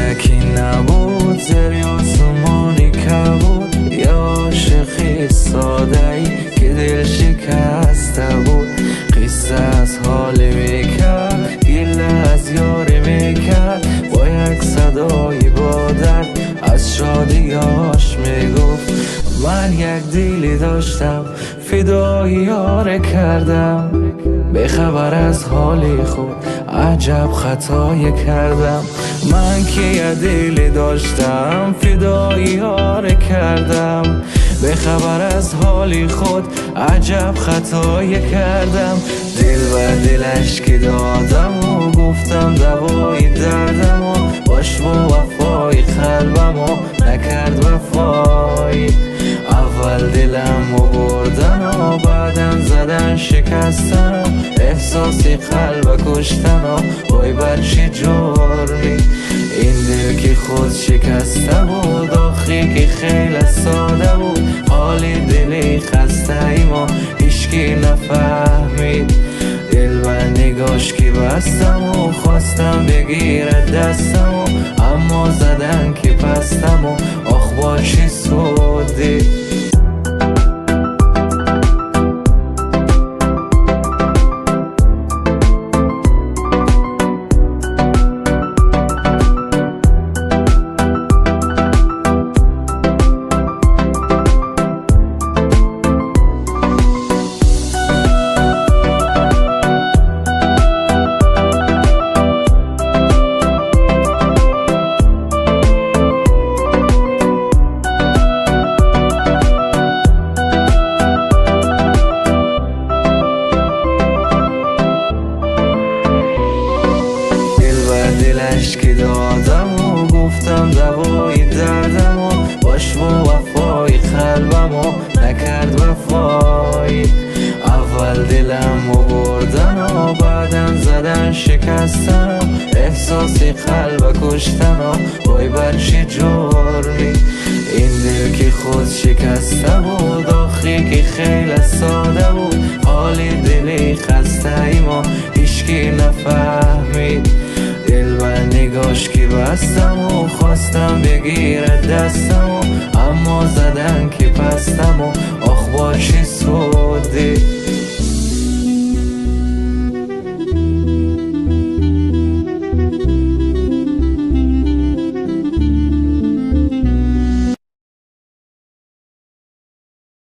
فلکی نبود زیر آسمانی کبود، یه عاشقی ساده ای که دل شکسته بود. قصه از حالی میکرد، گله از یاری میکرد، با یک صدای با درد از شادیاش میگفت من یک دیلی داشتم فدای یار کردم. به خبر از حالی خود عجب خطایی کردم. من که یه دیلی داشتم فدای یار کردم. به خبر از حالی خود عجب خطایی کردم. دل و دلش که دادم و گفتم دوای دردم و باش با وفای قلبم و نکرد وفای. اول دلم و بردن و بعدم زدن شکستن، احساسی قلب کشتن و وای بر چه جرمی. این دل که خود شکسته بود، آخری که خیلی ساده بود، حالی دلی خسته ای ما هیچکی نفهمید. دل و نگاش که بستم و خواستم بگیرد دستم و اما زدن که پستم و آخ با چه سودی. دلش که دادم و گفتم دوای دردم و باش با وفای قلبم و نکرد وفای. اول دلم و بردن و بعدم زدن شکستن، احساسی قلب کشتن و وای بر چه جرمی. این دل که خود شکسته بود، آخری که خیلی ساده بود، حالی دلی خسته ای ما هیچکی نفهمید. دل و نگاش که بستم و خواستم بگیرد دستم و اما زدن که پستم و آخ با چه سودی.